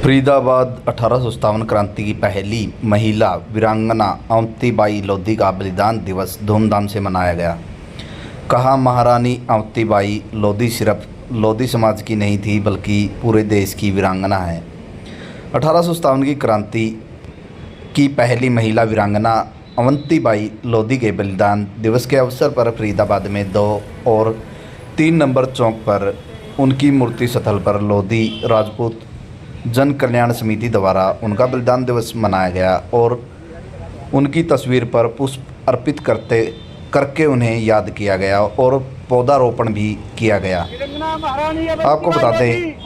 फरीदाबाद 1857 क्रांति की पहली महिला वीरांगना अवंतीबाई लोधी का बलिदान दिवस धूमधाम से मनाया गया। कहा, महारानी अवंतीबाई लोधी सिर्फ लोधी समाज की नहीं थी बल्कि पूरे देश की वीरांगना है। 1857 की क्रांति की पहली महिला वीरांगना अवंतीबाई लोधी के बलिदान दिवस के अवसर पर फरीदाबाद में 2 और 3 नंबर चौक पर उनकी मूर्ति स्थल पर लोधी राजपूत जन कल्याण समिति द्वारा उनका बलिदान दिवस मनाया गया और उनकी तस्वीर पर पुष्प अर्पित करके उन्हें याद किया गया और पौधारोपण भी किया गया। आपको बता दें,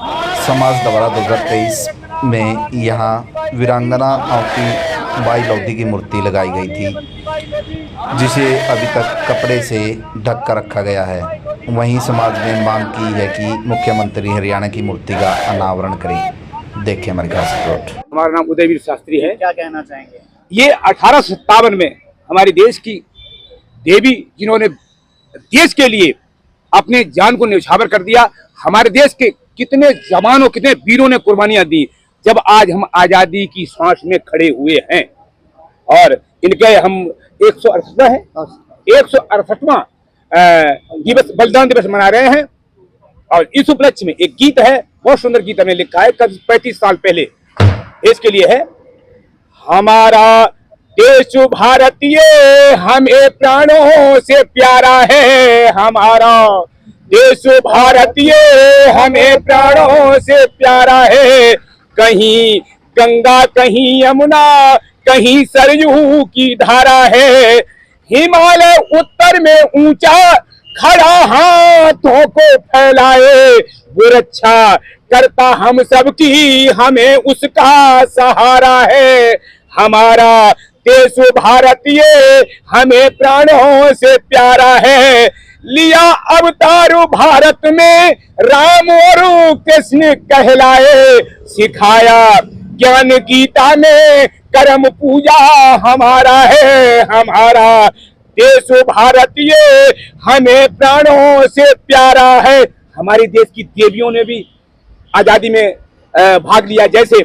समाज द्वारा 2023 में यहाँ वीरांगना अवंतीबाई लोधी की मूर्ति लगाई गई थी, जिसे अभी तक कपड़े से ढक कर रखा गया है। वहीं समाज ने मांग की है कि मुख्यमंत्री हरियाणा की मूर्ति का अनावरण करें। देखिए हमारी खास रिपोर्ट। हमारा नाम उदयवीर शास्त्री है। क्या कहना चाहेंगे? ये 1857 में हमारे देश की देवी, जिन्होंने देश के लिए अपने जान को न्यौछावर कर दिया। हमारे देश के कितने जवानों, कितने वीरों ने कुर्बानियां दी, जब आज हम आजादी की सांस में खड़े हुए हैं। और इनके हम 168वां दिवस, बलिदान दिवस मना रहे हैं। और इस उपलक्ष्य में एक गीत है, बहुत सुंदर गीत हमने लिखा है, कब 35 साल पहले इसके लिए है। हमारा देश भारतीय हमें प्राणों से प्यारा है, हमारा देश भारतीय हमें प्राणों से प्यारा है। कहीं गंगा, कहीं यमुना, कहीं सरयू की धारा है। हिमालय उत्तर में ऊंचा खड़ा हाथों को फैलाए, वो रक्षा करता हम सबकी, हमें उसका सहारा है। हमारा देश भारतीय हमें प्राणों से प्यारा है। लिया अवतार भारत में राम और कृष्ण कहलाए, सिखाया ज्ञान गीता में कर्म पूजा हमारा है। हमारा देश भारतीय हमें प्राणों से प्यारा है। हमारे देश की देवियों ने भी आजादी में भाग लिया, जैसे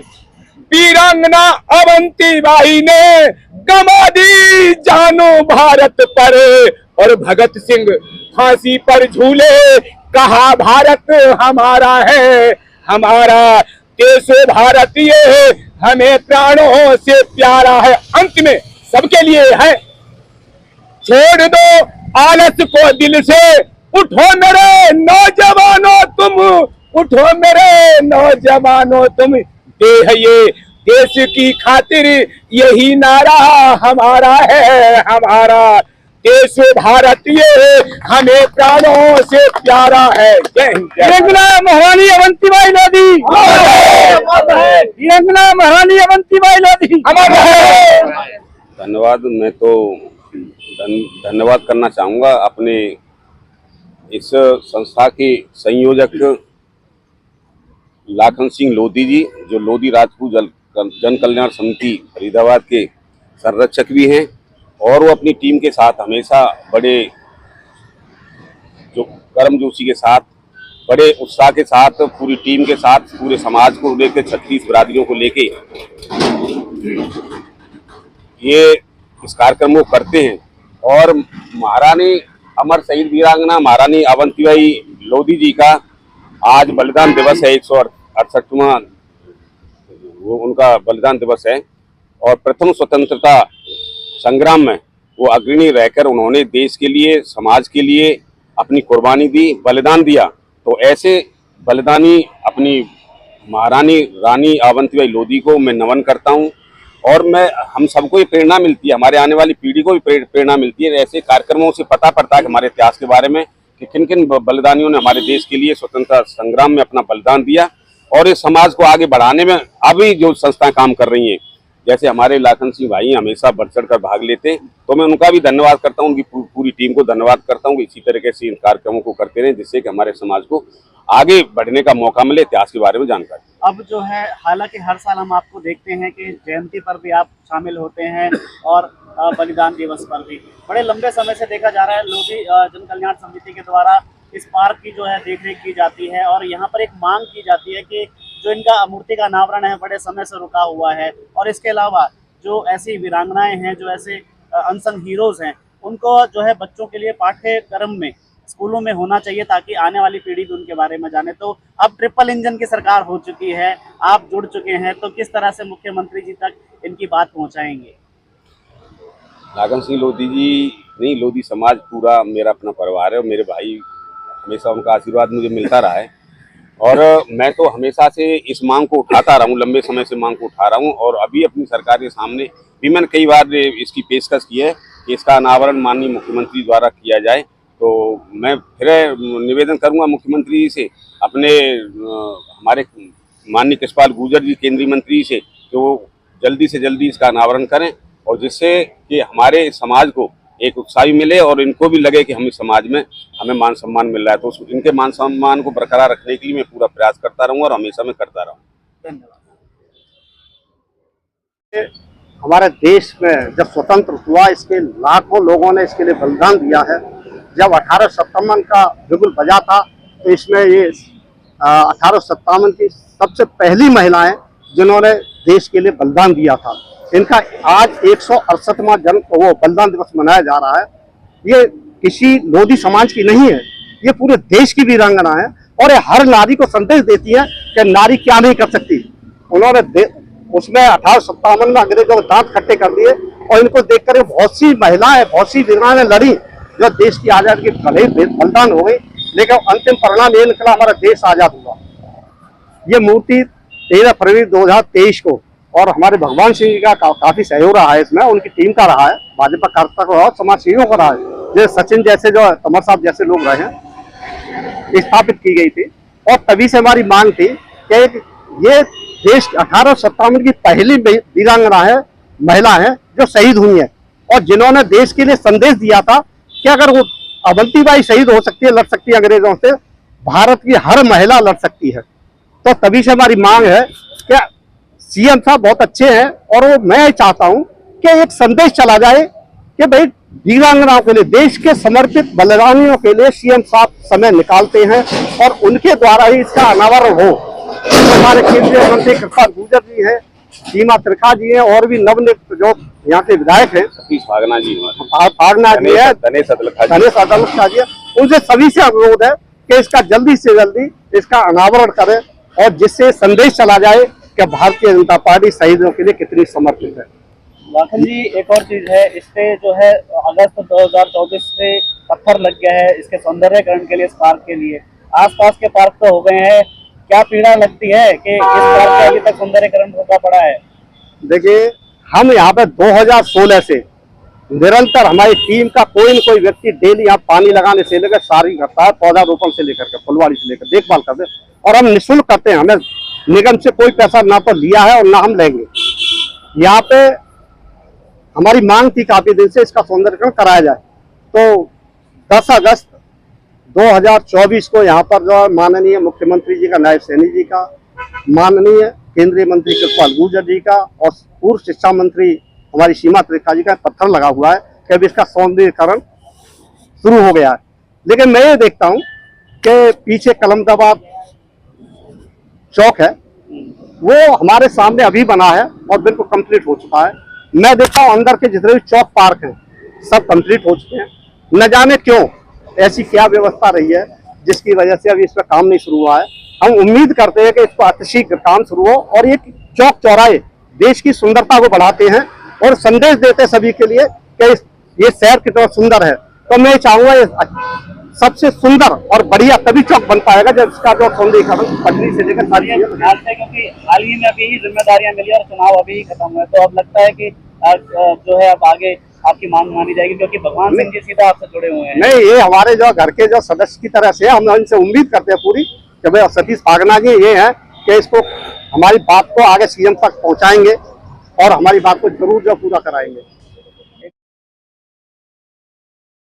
वीरांगना अवंतीबाई ने गंवा दी जानो भारत पर, और भगत सिंह फांसी पर झूले, कहा भारत हमारा है। हमारा देश भारतीय हमें प्राणों से प्यारा है। अंत में सबके लिए है, छोड़ दो आलस को दिल से, उठो मेरे नौजवानों तुम, उठो मेरे नौजवानों तुम, देह ये देश की खातिर यही नारा हमारा है। हमारा देश भारतीय हमें प्राणों से प्यारा है। जय हिंद। महारानी अवंतीबाई लोधी, महारानी अवंतीबाई लोधी अमर है। धन्यवाद। मैं तो धन्यवाद करना चाहूँगा अपने इस संस्था के संयोजक लाखन सिंह लोधी जी, जो लोधी राजपूत जन कल्याण समिति फरीदाबाद के संरक्षक भी हैं, और वो अपनी टीम के साथ हमेशा बड़े जो गर्मजोशी के साथ, बड़े उत्साह के साथ, पूरी टीम के साथ, पूरे समाज को लेकर, 36 बिरादरियों को लेके ये इस कार्यक्रम को करते हैं। और महारानी अमर शहीद वीरांगना महारानी अवंतीबाई लोधी जी का आज बलिदान दिवस है, 168वां वो उनका बलिदान दिवस है। और प्रथम स्वतंत्रता संग्राम में वो अग्रणी रहकर उन्होंने देश के लिए, समाज के लिए अपनी कुर्बानी दी, बलिदान दिया। तो ऐसे बलिदानी अपनी महारानी रानी अवंतीबाई लोधी को मैं नमन करता हूँ। और मैं हम सबको ये प्रेरणा मिलती है, हमारे आने वाली पीढ़ी को भी प्रेरणा मिलती है। ऐसे कार्यक्रमों से पता पड़ता है कि हमारे इतिहास के बारे में, कि किन किन बलिदानियों ने हमारे देश के लिए स्वतंत्रता संग्राम में अपना बलिदान दिया। और इस समाज को आगे बढ़ाने में अभी जो संस्थाएं काम कर रही हैं, जैसे हमारे लाखन सिंह भाई हमेशा बढ़ चढ़ कर भाग लेते हैं, तो मैं उनका भी धन्यवाद करता हूँ, उनकी पूरी टीम को धन्यवाद करता हूँ कि इसी तरीके से इन कार्यक्रमों को करते रहें, जिससे कि हमारे समाज को आगे बढ़ने का मौका मिले, इतिहास के बारे में जानकारी। अब जो है, हालांकि हर साल हम आपको देखते हैं कि जयंती पर भी आप शामिल होते हैं और बलिदान दिवस पर भी बड़े लंबे समय से देखा जा रहा है, लोधी जन कल्याण समिति के द्वारा इस पार्क की जो है देखरेख की जाती है और यहाँ पर एक मांग की जाती है कि जो इनका मूर्ति का अनावरण है बड़े समय से रुका हुआ है, और इसके अलावा जो ऐसी वीरांगनाएं हैं, जो ऐसे अनसंग हीरोज हैं, उनको जो है बच्चों के लिए पाठ्यक्रम में स्कूलों में होना चाहिए ताकि आने वाली पीढ़ी भी उनके बारे में जाने। तो अब ट्रिपल इंजन की सरकार हो चुकी है, आप जुड़ चुके हैं, तो किस तरह से मुख्यमंत्री जी तक इनकी बात पहुंचाएंगे? लागन सिंह लोधी जी नहीं, लोधी समाज पूरा मेरा अपना परिवार है और मेरे भाई, हमेशा उनका आशीर्वाद मुझे मिलता रहा है। और मैं तो हमेशा से इस मांग को उठाता रहा हूँ, लंबे समय से मांग को उठा रहा हूँ, और अभी अपनी सरकार के सामने भी मैंने कई बार इसकी पेशकश की है कि इसका अनावरण माननीय मुख्यमंत्री द्वारा किया जाए। तो मैं फिर निवेदन करूंगा मुख्यमंत्री जी से, अपने हमारे माननीय कृष्णपाल गुर्जर जी केंद्रीय मंत्री से, कि वो जल्दी से जल्दी इसका अनावरण करें, और जिससे कि हमारे समाज को एक उत्साह मिले और इनको भी लगे कि हम इस समाज में हमें मान सम्मान मिल रहा है। तो इनके मान सम्मान को बरकरार रखने के लिए मैं पूरा प्रयास करता रहूंगा और हमेशा मैं करता रहूँगा। धन्यवाद। हमारे देश में जब स्वतंत्र हुआ, इसके लाखों लोगों ने इसके लिए बलिदान दिया है। जब 1857 का बिगुल बजा था तो इसमें ये 1857 की सबसे पहली महिलाएं जिन्होंने देश के लिए बलिदान दिया था। इनका आज 168वां जन्म वो बलिदान दिवस मनाया जा रहा है। ये किसी लोधी समाज की नहीं है, ये पूरे देश की वीरांगना है, और ये हर नारी को संदेश देती है कि नारी क्या नहीं कर सकती। उन्होंने उसमें 1857 में अंग्रेजों के दांत खट्टे कर दिए, और इनको देखकर बहुत सी महिलाएं, बहुत सी वीरांगनाएं लड़ी, जो देश की आजादी की भले ही बलिदान हो गई, लेकिन अंतिम परिणाम ये निकला, हमारा देश आजाद हुआ। ये मूर्ति 13 फरवरी 2023 को, और हमारे भगवान सिंह जी का काफी सहयोग रहा है इसमें, उनकी टीम का रहा है, भाजपा कार्यकर्ता को और समाज सेवियों का रहा है, जैसे सचिन जैसे, जो कमर साहब जैसे लोग रहे हैं, स्थापित की गई थी। और तभी से हमारी मांग थी कि ये देश 1857 की पहली वीरांगना है, महिला है जो शहीद हुई है, और जिन्होंने देश के लिए संदेश दिया था कि अगर वो अवंतीबाई शहीद हो सकती है, लड़ सकती है अंग्रेजों से, भारत की हर महिला लड़ सकती है। तो तभी से हमारी मांग है कि सीएम साहब बहुत अच्छे हैं, और वो मैं चाहता हूं कि एक संदेश चला जाए कि भाई वीरांगनाओं के लिए, देश के समर्पित बलिदानियों के लिए सीएम साहब समय निकालते हैं, और उनके द्वारा ही इसका अनावरण हो। तो हमारे केंद्रीय मंत्री कृष्णपाल गुर्जर जी हैं, सीमा त्रिखा जी हैं, और भी नवनियुक्त जो यहाँ के विधायक हैं, सतीश फागना जी जी है, गणेश अदलखा जी है, उनसे सभी से अनुरोध है कि इसका जल्दी से जल्दी इसका अनावरण करें, और जिससे संदेश चला जाए कि भारतीय जनता पार्टी शहीदों के लिए कितनी समर्पित है। लाखन जी, एक और चीज है, इस पे जो है अगस्त 2024 से पत्थर लग गया है इसके सौंदर्यकरण के लिए, इस पार्क के लिए। आसपास के पार्क तो हो गए हैं, क्या पीड़ा लगती है कि इस पार्क का अभी तक सौंदर्यकरण रुका पड़ा है? देखिए, हम यहाँ पे 2016 से निरंतर हमारी टीम का कोई न कोई व्यक्ति डेली यहाँ पानी लगाने से लेकर सारी करता है, पौधारोपण से लेकर के फुलवाड़ी से लेकर देखभाल करते हैं, और हम निःशुल्क करते हैं। हमें निगम से कोई पैसा ना तो लिया है और ना हम लेंगे। यहाँ पे हमारी मांग थी काफी दिन से इसका सौंदर्यकरण कराया जाए। तो 10 अगस्त 2024 को यहाँ पर जो माननीय मुख्यमंत्री जी का, नायब सैनी जी का, माननीय केंद्रीय मंत्री कृष्णपाल गुर्जर जी का, और पूर्व शिक्षा मंत्री हमारी सीमा त्रिखा जी का पत्थर लगा हुआ है कि अब इसका सौंदर्यीकरण शुरू हो गया है। लेकिन मैं ये देखता हूँ कि पीछे कलमदाबाद चौक है, वो हमारे सामने अभी बना है और बिल्कुल कंप्लीट हो चुका है। मैं देखता हूँ अंदर के जितने भी चौक पार्क हैं सब कंप्लीट हो चुके हैं। न जाने क्यों ऐसी क्या व्यवस्था रही है जिसकी वजह से अभी इस पर काम नहीं शुरू हुआ है। हम उम्मीद करते हैं कि इस पर अतिशीघ्र काम शुरू हो, और ये चौक चौराहे देश की सुंदरता को बढ़ाते हैं और संदेश देते हैं सभी के लिए कि ये शहर कितना सुंदर है। तो मैं चाहूंगा सबसे सुंदर और बढ़िया तभी चौक बन पाएगा जब इसका जो सौंदर्यीकरण पटरी से लेकर सारी, क्योंकि हाल ही में अभी ही जिम्मेदारियां मिली और चुनाव अभी ही खत्म हुए, तो अब लगता है कि जो है अब आगे आपकी मांग मानी जाएगी, क्योंकि भगवान सिंह जी सीधा आपसे जुड़े हुए हैं। नहीं, ये हमारे जो घर के जो सदस्य की तरह से हम इनसे उम्मीद करते हैं पूरी कि भाई सतीश फागना जी ये है कि इसको हमारी बात को आगे सीएम तक पहुंचाएंगे और हमारी बात को जरूर जो पूरा कराएंगे।